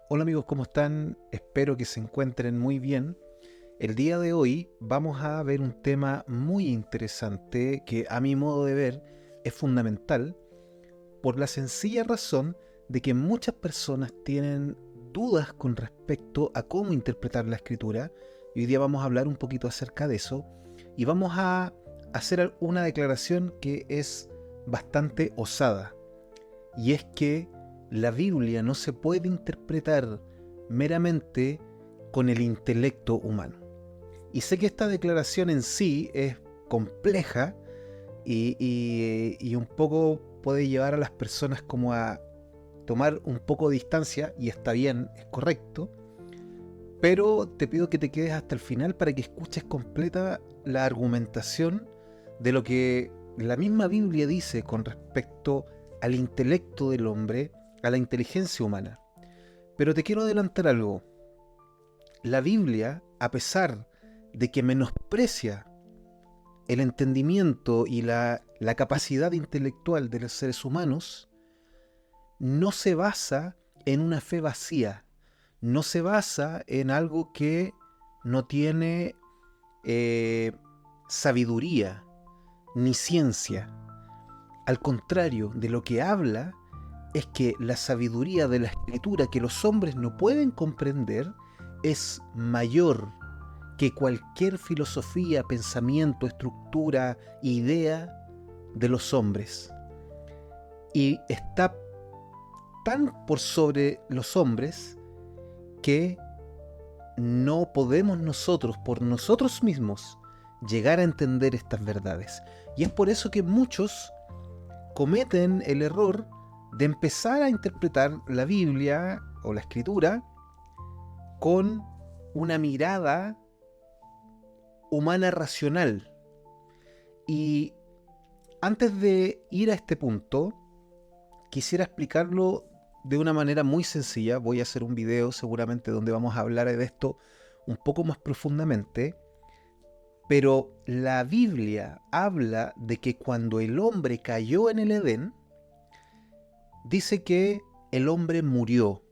Hola amigos, ¿cómo están? Espero que se encuentren muy bien. El día de hoy vamos a ver un tema muy interesante que a mi modo de ver es fundamental por la sencilla razón de que muchas personas tienen dudas con respecto a cómo interpretar la escritura y hoy día vamos a hablar un poquito acerca de eso y vamos a hacer una declaración que es bastante osada y es que la Biblia no se puede interpretar meramente con el intelecto humano. Y sé que esta declaración en sí es compleja y un poco puede llevar a las personas como a tomar un poco de distancia, y está bien, es correcto, pero te pido que te quedes hasta el final para que escuches completa la argumentación de lo que la misma Biblia dice con respecto al intelecto del hombre, a la inteligencia humana. Pero te quiero adelantar algo. La Biblia, a pesar de que menosprecia el entendimiento y la capacidad intelectual de los seres humanos, no se basa en una fe vacía, no se basa en algo que no tiene eh, sabiduría ni ciencia. Al contrario, de lo que habla es que la sabiduría de la escritura que los hombres no pueden comprender es mayor que cualquier filosofía, pensamiento, estructura, idea de los hombres. Y está tan por sobre los hombres que no podemos nosotros, por nosotros mismos, llegar a entender estas verdades. Y es por eso que muchos cometen el error de empezar a interpretar la Biblia o la Escritura con una mirada humana racional. Y antes de ir a este punto, quisiera explicarlo de una manera muy sencilla. Voy a hacer un video seguramente donde vamos a hablar de esto un poco más profundamente. Pero la Biblia habla de que cuando el hombre cayó en el Edén, dice que el hombre murió.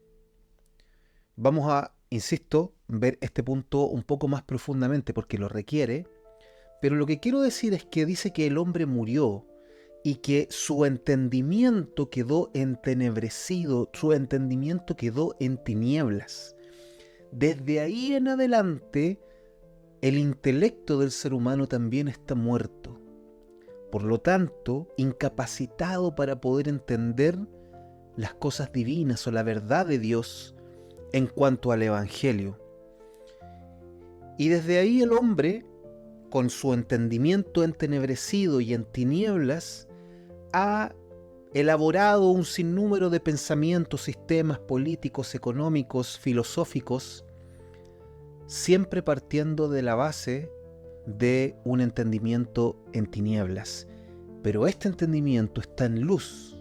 Vamos a, insisto, ver este punto un poco más profundamente porque lo requiere, pero lo que quiero decir es que dice que el hombre murió y que su entendimiento quedó entenebrecido, su entendimiento quedó en tinieblas. Desde ahí en adelante, el intelecto del ser humano también está muerto. Por lo tanto, incapacitado para poder entender las cosas divinas o la verdad de Dios en cuanto al Evangelio. Y desde ahí el hombre, con su entendimiento entenebrecido y en tinieblas, ha elaborado un sinnúmero de pensamientos, sistemas políticos, económicos, filosóficos, siempre partiendo de la base de un entendimiento en tinieblas. Pero este entendimiento está en luz.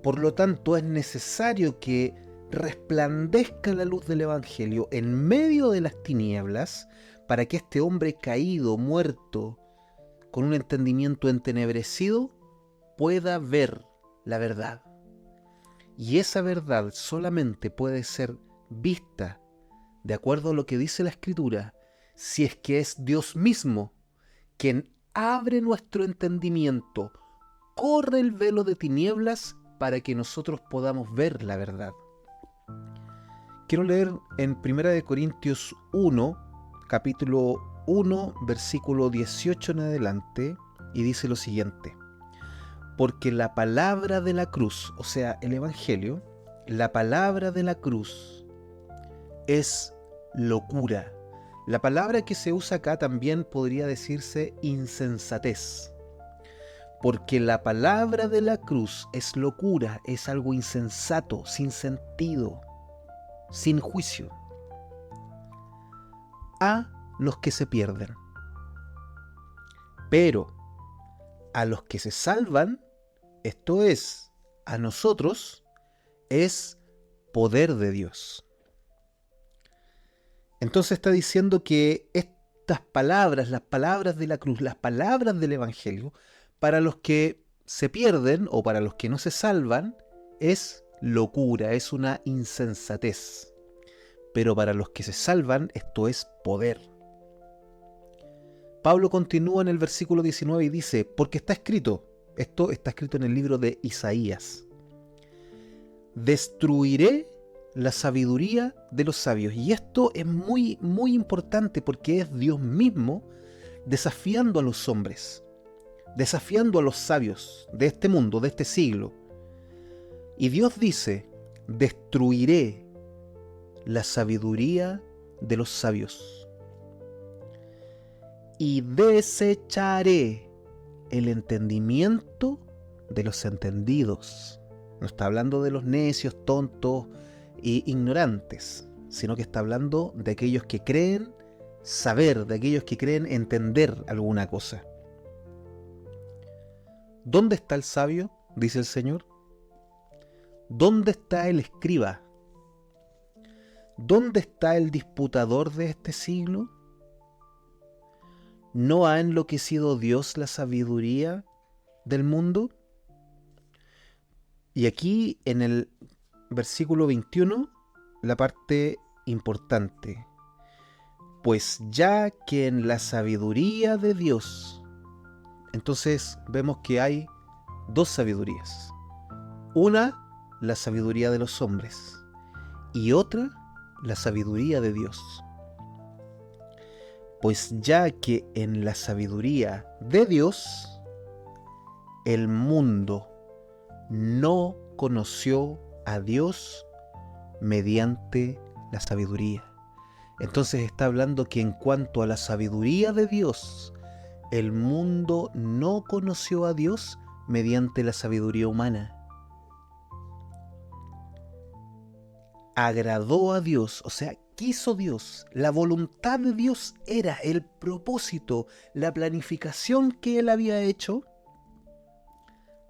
Por lo tanto, es necesario que resplandezca la luz del Evangelio en medio de las tinieblas para que este hombre caído, muerto, con un entendimiento entenebrecido, pueda ver la verdad. Y esa verdad solamente puede ser vista de acuerdo a lo que dice la Escritura, si es que es Dios mismo quien abre nuestro entendimiento, corre el velo de tinieblas para que nosotros podamos ver la verdad. Quiero leer en 1 Corintios 1, capítulo 1, versículo 18 en adelante, y dice lo siguiente: porque la palabra de la cruz, o sea, el Evangelio, la palabra de la cruz es locura. La palabra que se usa acá también podría decirse insensatez. Porque la palabra de la cruz es locura, es algo insensato, sin sentido, sin juicio, a los que se pierden. Pero a los que se salvan, esto es, a nosotros, es poder de Dios. Entonces está diciendo que estas palabras, las palabras de la cruz, las palabras del Evangelio, para los que se pierden o para los que no se salvan, es locura, es una insensatez. Pero para los que se salvan, esto es poder. Pablo continúa en el versículo 19 y dice, porque está escrito, esto está escrito en el libro de Isaías, destruiré la sabiduría de los sabios. Y esto es muy, muy importante porque es Dios mismo desafiando a los hombres, desafiando a los sabios de este mundo, de este siglo. Y Dios dice, destruiré la sabiduría de los sabios y desecharé el entendimiento de los entendidos. No está hablando de los necios, tontos e ignorantes, sino que está hablando de aquellos que creen saber, de aquellos que creen entender alguna cosa. ¿Dónde está el sabio?, dice el Señor. ¿Dónde está el escriba? ¿Dónde está el disputador de este siglo? ¿No ha enloquecido Dios la sabiduría del mundo? Y aquí en el versículo 21, la parte importante. Pues ya que en la sabiduría de Dios, entonces vemos que hay dos sabidurías. Una, la sabiduría de los hombres, y otra, la sabiduría de Dios. Pues ya que en la sabiduría de Dios, el mundo no conoció a Dios mediante la sabiduría. Entonces está hablando que en cuanto a la sabiduría de Dios, el mundo no conoció a Dios mediante la sabiduría humana. Agradó a Dios, o sea, quiso Dios, la voluntad de Dios era el propósito, la planificación que Él había hecho.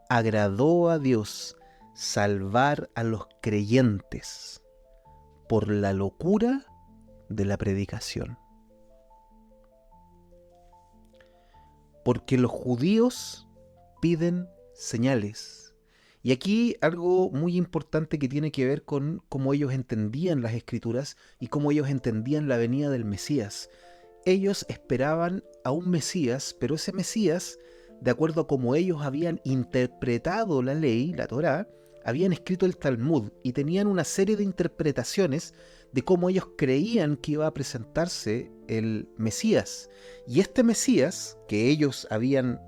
Agradó a Dios salvar a los creyentes por la locura de la predicación. Porque los judíos piden señales. Y aquí algo muy importante que tiene que ver con cómo ellos entendían las Escrituras y cómo ellos entendían la venida del Mesías. Ellos esperaban a un Mesías, pero ese Mesías, de acuerdo a cómo ellos habían interpretado la ley, la Torá, habían escrito el Talmud y tenían una serie de interpretaciones de cómo ellos creían que iba a presentarse el Mesías. Y este Mesías, que ellos habían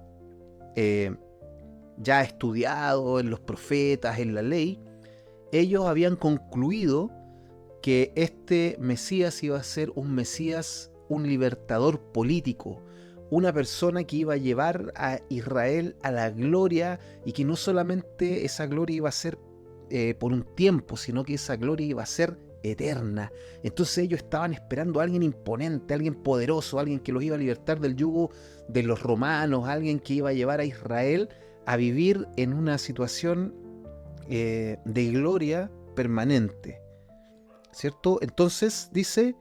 ya estudiado en los profetas, en la ley, ellos habían concluido que este Mesías iba a ser un Mesías, un libertador político, una persona que iba a llevar a Israel a la gloria y que no solamente esa gloria iba a ser por un tiempo, sino que esa gloria iba a ser eterna. Entonces ellos estaban esperando a alguien imponente, a alguien poderoso, a alguien que los iba a libertar del yugo de los romanos, a alguien que iba a llevar a Israel a vivir en una situación de gloria permanente, ¿cierto? Entonces dice,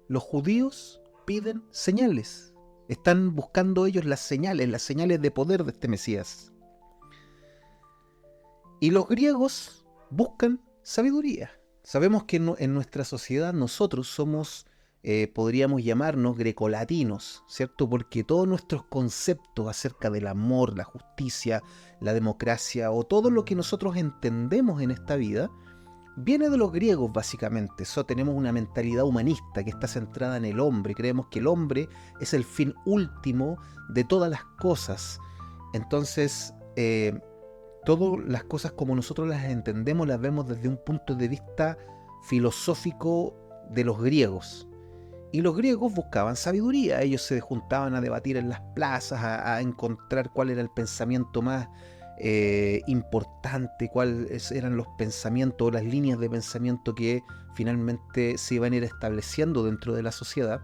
los judíos piden señales. Están buscando ellos las señales de poder de este Mesías. Y los griegos buscan sabiduría. Sabemos que en nuestra sociedad nosotros somos, podríamos llamarnos grecolatinos, ¿cierto? Porque todos nuestros conceptos acerca del amor, la justicia, la democracia o todo lo que nosotros entendemos en esta vida viene de los griegos básicamente. Tenemos una mentalidad humanista que está centrada en el hombre. Creemos que el hombre es el fin último de todas las cosas. Entonces, todas las cosas como nosotros las entendemos las vemos desde un punto de vista filosófico de los griegos. Y los griegos buscaban sabiduría. Ellos se juntaban a debatir en las plazas, a encontrar cuál era el pensamiento más importante, cuáles eran los pensamientos o las líneas de pensamiento que finalmente se iban a ir estableciendo dentro de la sociedad.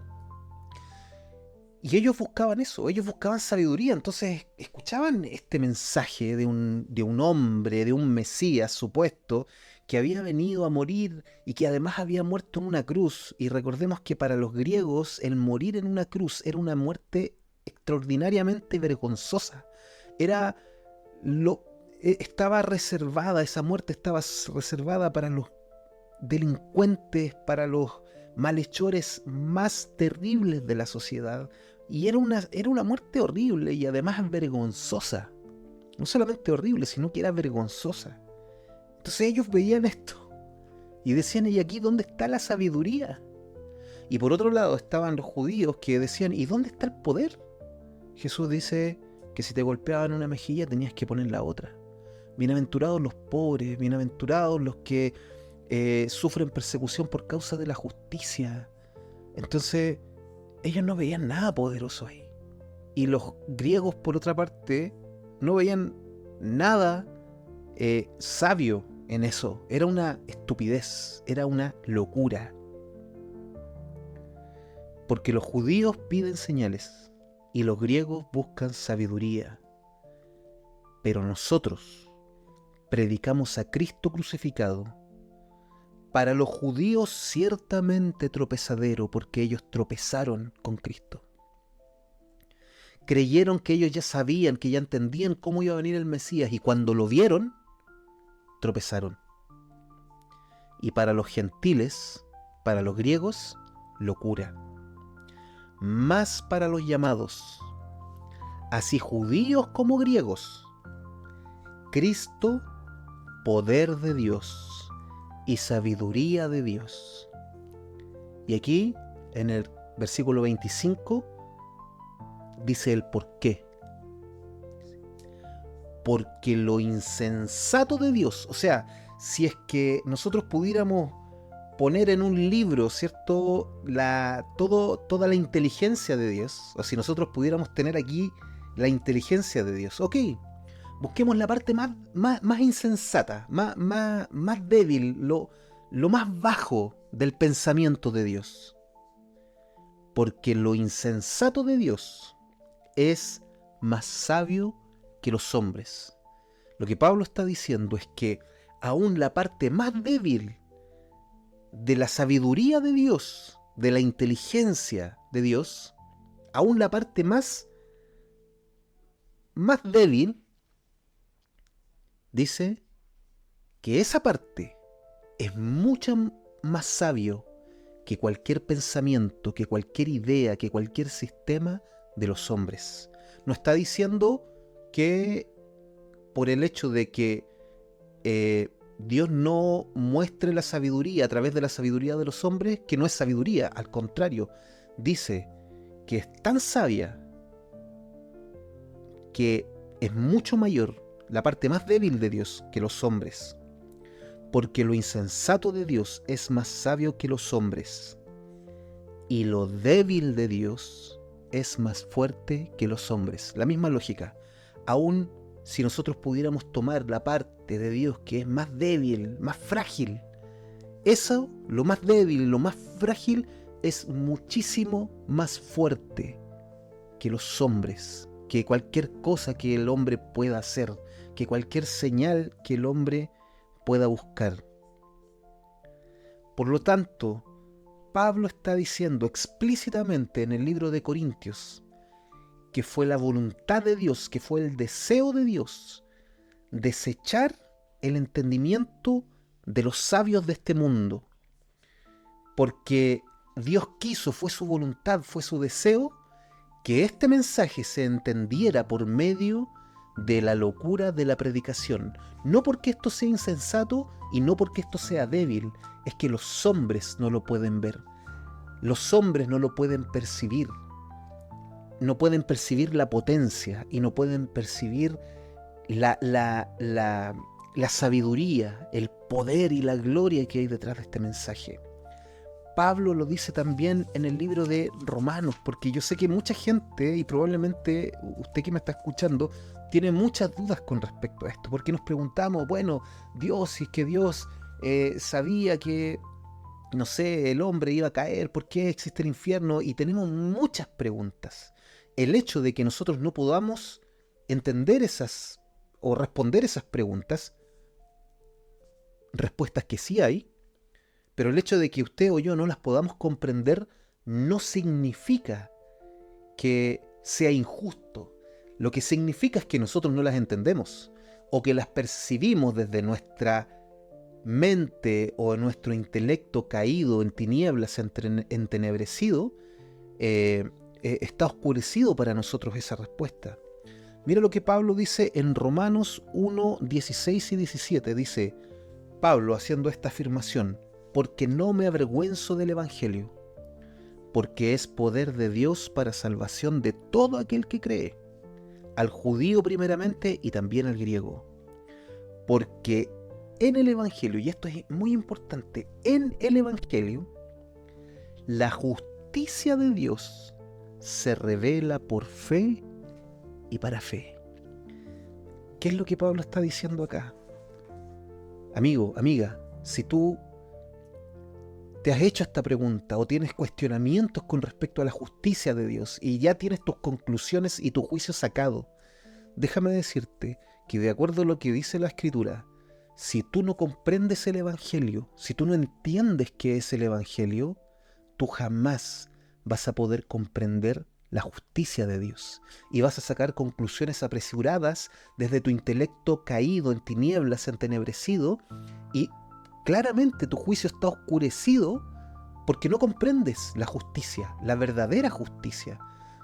Y ellos buscaban eso, ellos buscaban sabiduría. Entonces escuchaban este mensaje de un hombre, de un Mesías supuesto, que había venido a morir y que además había muerto en una cruz. Y recordemos que para los griegos el morir en una cruz era una muerte extraordinariamente vergonzosa. Era estaba reservada, esa muerte estaba reservada para los delincuentes, para los malhechores más terribles de la sociedad. Y era una muerte horrible y además vergonzosa. No solamente horrible, sino que era vergonzosa. Entonces ellos veían esto y decían, ¿y aquí dónde está la sabiduría? Y por otro lado estaban los judíos que decían, ¿y dónde está el poder? Jesús dice que si te golpeaban una mejilla tenías que poner la otra. Bienaventurados los pobres, bienaventurados los que sufren persecución por causa de la justicia. Entonces ellos no veían nada poderoso ahí. Y los griegos, por otra parte, no veían nada sabio en eso. Era una estupidez, era una locura. Porque los judíos piden señales y los griegos buscan sabiduría. Pero nosotros predicamos a Cristo crucificado. Para los judíos ciertamente tropezadero, porque ellos tropezaron con Cristo. Creyeron que ellos ya sabían, que ya entendían cómo iba a venir el Mesías, y cuando lo vieron, tropezaron. Y para los gentiles, para los griegos, locura. Más para los llamados, así judíos como griegos, Cristo, poder de Dios y sabiduría de Dios. Y aquí, en el versículo 25, dice el por qué. Porque lo insensato de Dios, o sea, si es que nosotros pudiéramos poner en un libro, ¿cierto?, toda la inteligencia de Dios, o si nosotros pudiéramos tener aquí la inteligencia de Dios, ok, busquemos la parte más insensata, más débil, lo más bajo del pensamiento de Dios. Porque lo insensato de Dios es más sabio que los hombres. Lo que Pablo está diciendo es que aún la parte más débil de la sabiduría de Dios, de la inteligencia de Dios, aún la parte más débil, dice que esa parte es mucho más sabio que cualquier pensamiento, que cualquier idea, que cualquier sistema de los hombres. No está diciendo que por el hecho de que Dios no muestre la sabiduría a través de la sabiduría de los hombres, que no es sabiduría. Al contrario, dice que es tan sabia que es mucho mayor la parte más débil de Dios que los hombres, porque lo insensato de Dios es más sabio que los hombres, y lo débil de Dios es más fuerte que los hombres. La misma lógica. Aún si nosotros pudiéramos tomar la parte de Dios que es más débil, más frágil, eso, lo más débil, lo más frágil, es muchísimo más fuerte que los hombres, que cualquier cosa que el hombre pueda hacer, que cualquier señal que el hombre pueda buscar. Por lo tanto, Pablo está diciendo explícitamente en el libro de Corintios que fue la voluntad de Dios, que fue el deseo de Dios, desechar el entendimiento de los sabios de este mundo, porque Dios quiso, fue su voluntad, fue su deseo, que este mensaje se entendiera por medio de la locura de la predicación. No porque esto sea insensato y no porque esto sea débil, es que los hombres no lo pueden ver. Los hombres no lo pueden percibir. No pueden percibir la potencia y no pueden percibir la sabiduría, el poder y la gloria que hay detrás de este mensaje. Pablo lo dice también en el libro de Romanos, porque yo sé que mucha gente, y probablemente usted que me está escuchando, tiene muchas dudas con respecto a esto, porque nos preguntamos, bueno, Dios, si es que Dios sabía que, no sé, el hombre iba a caer, ¿por qué existe el infierno? Y tenemos muchas preguntas. El hecho de que nosotros no podamos entender esas o responder esas preguntas, respuestas que sí hay, pero el hecho de que usted o yo no las podamos comprender no significa que sea injusto. Lo que significa es que nosotros no las entendemos. o que las percibimos desde nuestra mente o nuestro intelecto caído en tinieblas, entenebrecido, está oscurecido para nosotros esa respuesta. Mira lo que Pablo dice en Romanos 1, 16 y 17. Dice Pablo haciendo esta afirmación: porque no me avergüenzo del Evangelio, porque es poder de Dios para salvación de todo aquel que cree, al judío primeramente y también al griego. Porque en el Evangelio, y esto es muy importante, en el Evangelio, la justicia de Dios se revela por fe y para fe. ¿Qué es lo que Pablo está diciendo acá? Amigo, amiga, si tú te has hecho esta pregunta o tienes cuestionamientos con respecto a la justicia de Dios y ya tienes tus conclusiones y tu juicio sacado, déjame decirte que de acuerdo a lo que dice la Escritura, si tú no comprendes el Evangelio, si tú no entiendes qué es el Evangelio, tú jamás vas a poder comprender la justicia de Dios y vas a sacar conclusiones apresuradas desde tu intelecto caído en tinieblas, entenebrecido, y claramente tu juicio está oscurecido porque no comprendes la justicia, la verdadera justicia.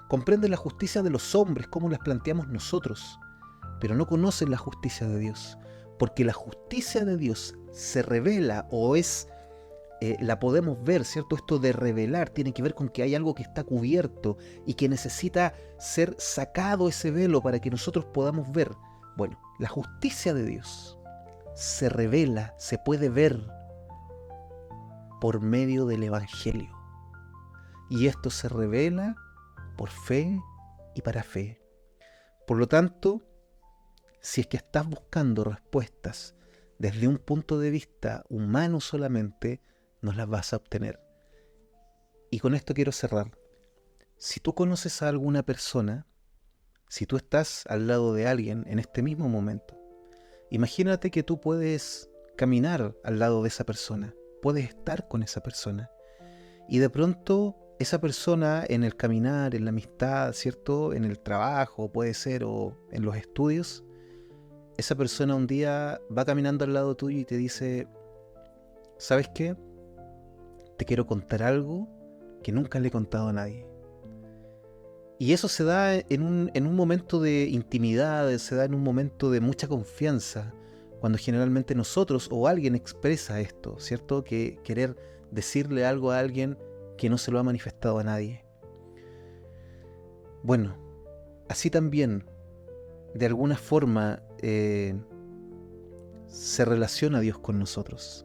Comprendes la justicia de los hombres, como las planteamos nosotros, pero no conoces la justicia de Dios, porque la justicia de Dios se revela o es la podemos ver, ¿cierto? Esto de revelar tiene que ver con que hay algo que está cubierto y que necesita ser sacado ese velo para que nosotros podamos ver. Bueno, la justicia de Dios se revela, se puede ver por medio del Evangelio. Y esto se revela por fe y para fe. Por lo tanto, si es que estás buscando respuestas desde un punto de vista humano solamente, no las vas a obtener. Y con esto quiero cerrar. Si tú conoces a alguna persona, si tú estás al lado de alguien en este mismo momento, imagínate que tú puedes caminar al lado de esa persona, puedes estar con esa persona, y de pronto esa persona en el caminar, en la amistad, ¿cierto? En el trabajo, puede ser, o en los estudios, esa persona un día va caminando al lado tuyo y te dice: ¿sabes qué? Te quiero contar algo que nunca le he contado a nadie. Y eso se da en un momento de intimidad, se da en un momento de mucha confianza, cuando generalmente nosotros o alguien expresa esto, ¿cierto? Que querer decirle algo a alguien que no se lo ha manifestado a nadie. Bueno, así también, de alguna forma, se relaciona Dios con nosotros.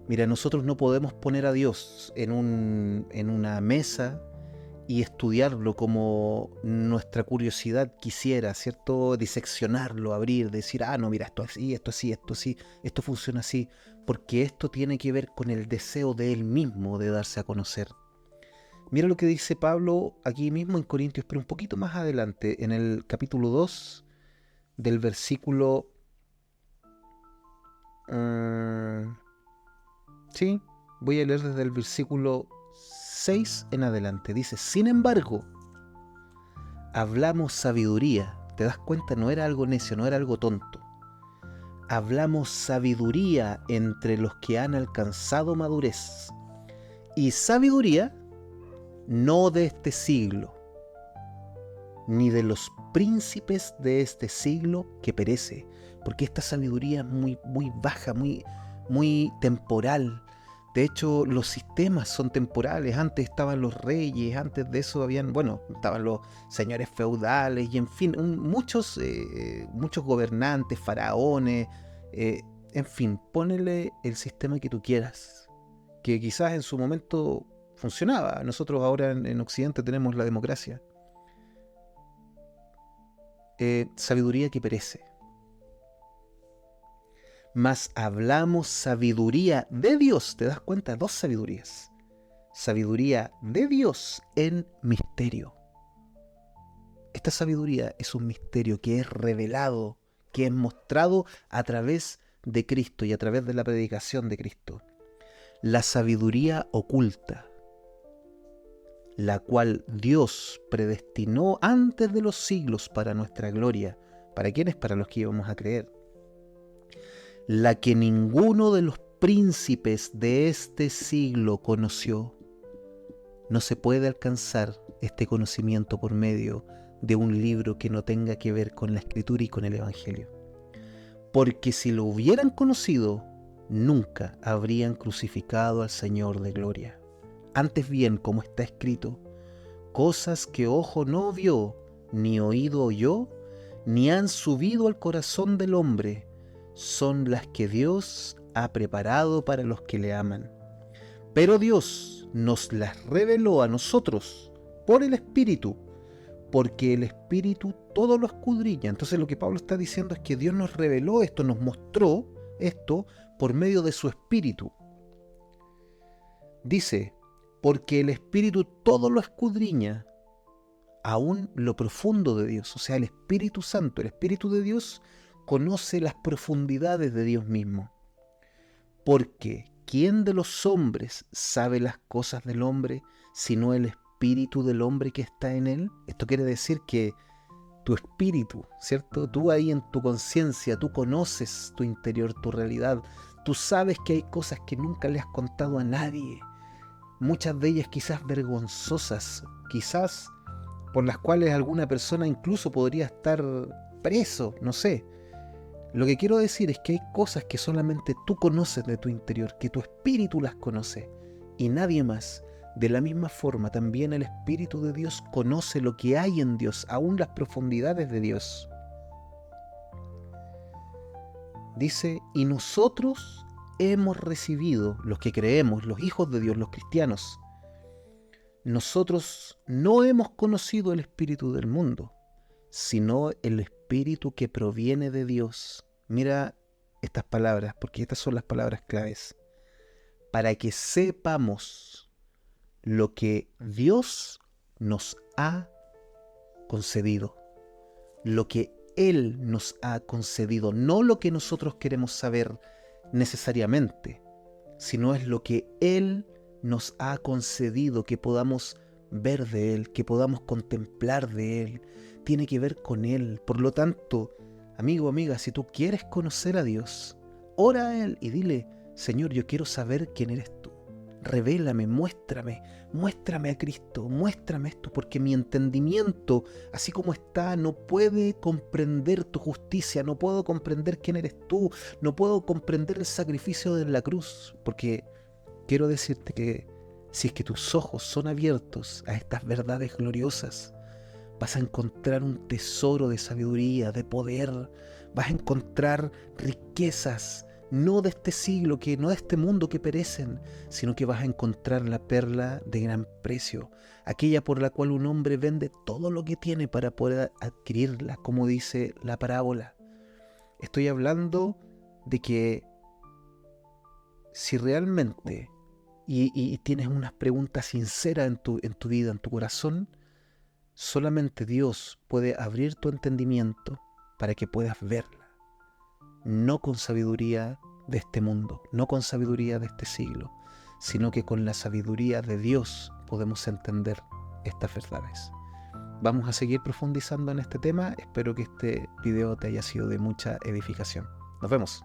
Mira, nosotros no podemos poner a Dios en una mesa y estudiarlo como nuestra curiosidad quisiera, ¿cierto? Diseccionarlo, abrir, decir: no, mira, esto así, esto así, esto así, esto funciona así, porque esto tiene que ver con el deseo de Él mismo de darse a conocer. Mira lo que dice Pablo aquí mismo en Corintios, pero un poquito más adelante, en el capítulo 2, del versículo... sí, voy a leer desde el versículo 6 en adelante. Dice: sin embargo, hablamos sabiduría. ¿Te das cuenta? No era algo necio, no era algo tonto. Hablamos sabiduría entre los que han alcanzado madurez. Y sabiduría no de este siglo, ni de los príncipes de este siglo que perece. Porque esta sabiduría es muy, muy baja, muy temporal. De hecho, los sistemas son temporales. Antes estaban los reyes, antes de eso estaban los señores feudales y en fin, muchos gobernantes, faraones, en fin, ponele el sistema que tú quieras, que quizás en su momento funcionaba. Nosotros ahora en Occidente tenemos la democracia. Sabiduría que perece. Mas hablamos sabiduría de Dios. ¿Te das cuenta? Dos sabidurías. Sabiduría de Dios en misterio. Esta sabiduría es un misterio que es revelado, que es mostrado a través de Cristo y a través de la predicación de Cristo. La sabiduría oculta, la cual Dios predestinó antes de los siglos para nuestra gloria, ¿Para quiénes? Para los que íbamos a creer. La que ninguno de los príncipes de este siglo conoció. No se puede alcanzar este conocimiento por medio de un libro que no tenga que ver con la Escritura y con el Evangelio. Porque si lo hubieran conocido, nunca habrían crucificado al Señor de gloria. Antes bien, como está escrito, cosas que ojo no vio, ni oído oyó, ni han subido al corazón del hombre, son las que Dios ha preparado para los que le aman. Pero Dios nos las reveló a nosotros por el Espíritu, porque el Espíritu todo lo escudriña. Entonces lo que Pablo está diciendo es que Dios nos reveló esto, nos mostró esto por medio de su Espíritu. Dice, porque el Espíritu todo lo escudriña, aún lo profundo de Dios. O sea, el Espíritu Santo, el Espíritu de Dios, conoce las profundidades de Dios mismo. Porque ¿quién de los hombres sabe las cosas del hombre, sino el espíritu del hombre que está en él? Esto quiere decir que tu espíritu, ¿cierto? Tú ahí en tu conciencia, tú conoces tu interior, tu realidad. Tú sabes que hay cosas que nunca le has contado a nadie. Muchas de ellas quizás vergonzosas, quizás por las cuales alguna persona incluso podría estar preso, no sé. Lo que quiero decir es que hay cosas que solamente tú conoces de tu interior, que tu espíritu las conoce y nadie más. De la misma forma, también el Espíritu de Dios conoce lo que hay en Dios, aún las profundidades de Dios. Dice, y nosotros hemos recibido, los que creemos, los hijos de Dios, los cristianos, nosotros no hemos conocido el espíritu del mundo, sino el espíritu que proviene de Dios. Mira estas palabras, porque estas son las palabras claves. Para que sepamos lo que Dios nos ha concedido, lo que Él nos ha concedido, no lo que nosotros queremos saber necesariamente, sino es lo que Él nos ha concedido, que podamos ver de Él, que podamos contemplar de Él, tiene que ver con Él. Por lo tanto, amigo, amiga, si tú quieres conocer a Dios, ora a Él y dile, Señor, yo quiero saber quién eres tú. Revélame, muéstrame a Cristo, muéstrame esto, porque mi entendimiento, así como está, no puede comprender tu justicia, no puedo comprender quién eres tú, no puedo comprender el sacrificio de la cruz, porque quiero decirte que si es que tus ojos son abiertos a estas verdades gloriosas, vas a encontrar un tesoro de sabiduría, de poder, vas a encontrar riquezas, no de este siglo, no de este mundo que perecen, sino que vas a encontrar la perla de gran precio, aquella por la cual un hombre vende todo lo que tiene para poder adquirirla, como dice la parábola. Estoy hablando de que si realmente y tienes unas preguntas sinceras en tu vida, en tu corazón, solamente Dios puede abrir tu entendimiento para que puedas verla. No con sabiduría de este mundo, no con sabiduría de este siglo, sino que con la sabiduría de Dios podemos entender estas verdades. Vamos a seguir profundizando en este tema. Espero que este video te haya sido de mucha edificación. Nos vemos.